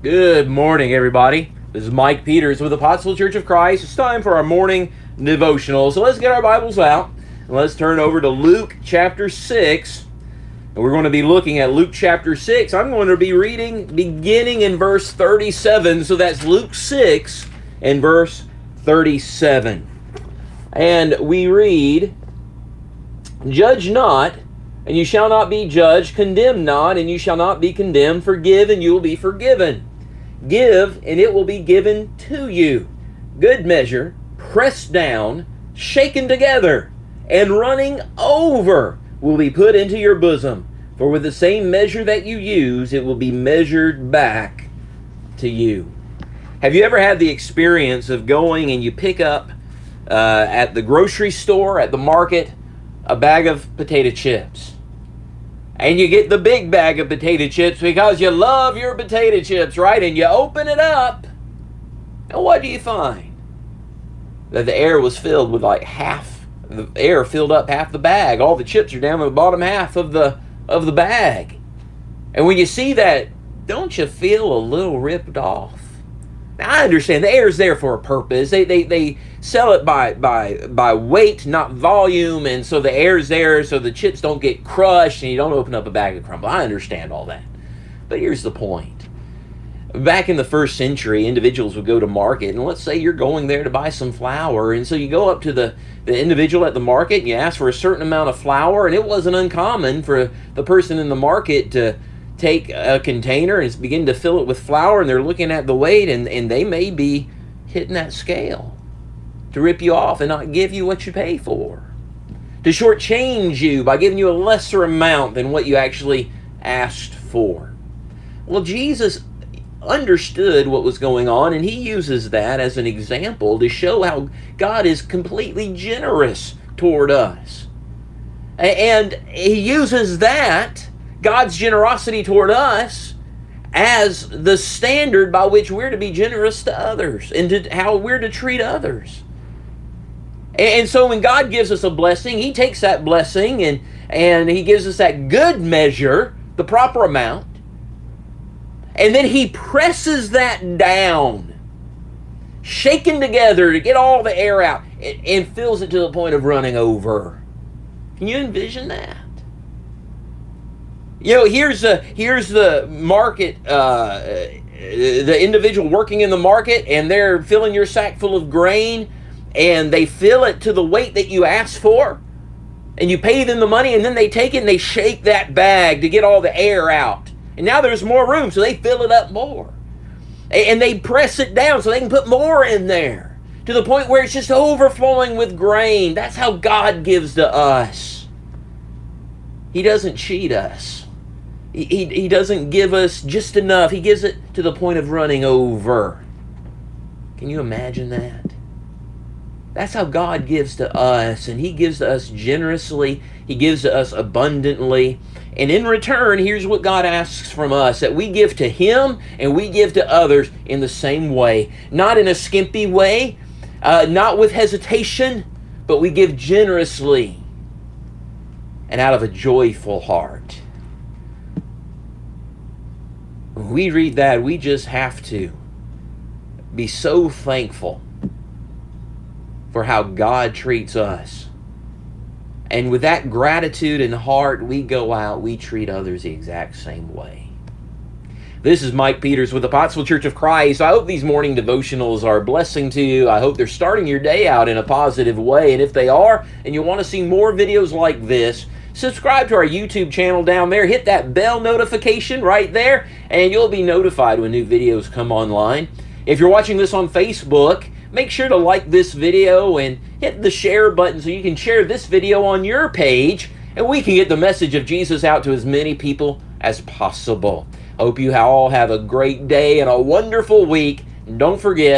Good morning, everybody. This is Mike Peters with Apostle Church of Christ. It's time for our morning devotional. So let's get our Bibles out and let's turn over to Luke chapter 6. And we're going to be looking at Luke chapter 6. I'm going to be reading beginning in verse 37. So that's Luke 6 and verse 37. And we read, "Judge not, and you shall not be judged. Condemn not, and you shall not be condemned. Forgive, and you will be forgiven. Give, and it will be given to you. Good measure, pressed down, shaken together, and running over will be put into your bosom. For with the same measure that you use, it will be measured back to you." Have you ever had the experience of going and you pick up at the grocery store, at the market, a bag of potato chips? And you get the big bag of potato chips because you love your potato chips, right? And you open it up, and what do you find? That the air was filled with like half, the air filled up half the bag. All the chips are down in the bottom half of the bag. And when you see that, don't you feel a little ripped off? Now, I understand the air's there for a purpose. They sell it by weight, not volume, and so the air's there so the chips don't get crushed and you don't open up a bag of crumble. I understand all that. But here's the point. Back in the first century, individuals would go to market, and let's say you're going there to buy some flour, and so you go up to the individual at the market and you ask for a certain amount of flour, and it wasn't uncommon for the person in the market to take a container and begin to fill it with flour, and they're looking at the weight, and they may be hitting that scale to rip you off and not give you what you pay for, to shortchange you by giving you a lesser amount than what you actually asked for. Well, Jesus understood what was going on, and he uses that as an example to show how God is completely generous toward us. And he uses that, God's generosity toward us, as the standard by which we're to be generous to others and to how we're to treat others. And so when God gives us a blessing, he takes that blessing and he gives us that good measure, the proper amount, and then he presses that down, shaken together to get all the air out, and fills it to the point of running over. Can you envision that? You know, here's the market, the individual working in the market, and they're filling your sack full of grain, and they fill it to the weight that you asked for, and you pay them the money, and then they take it and they shake that bag to get all the air out. And now there's more room, so they fill it up more. And they press it down so they can put more in there, to the point where it's just overflowing with grain. That's how God gives to us. He doesn't cheat us. He doesn't give us just enough. He gives it to the point of running over. Can you imagine that? That's how God gives to us, and he gives to us generously. He gives to us abundantly. And in return, here's what God asks from us, that we give to him and we give to others in the same way. Not in a skimpy way, not with hesitation, but we give generously and out of a joyful heart. When we read that, we just have to be so thankful for how God treats us. And with that gratitude in heart, we go out, we treat others the exact same way. This is Mike Peters with Apostle Church of Christ. I hope these morning devotionals are a blessing to you. I hope they're starting your day out in a positive way. And if they are, and you want to see more videos like this, subscribe to our YouTube channel down there. Hit that bell notification right there, and you'll be notified when new videos come online. If you're watching this on Facebook, make sure to like this video and hit the share button so you can share this video on your page, and we can get the message of Jesus out to as many people as possible. Hope you all have a great day and a wonderful week. And don't forget,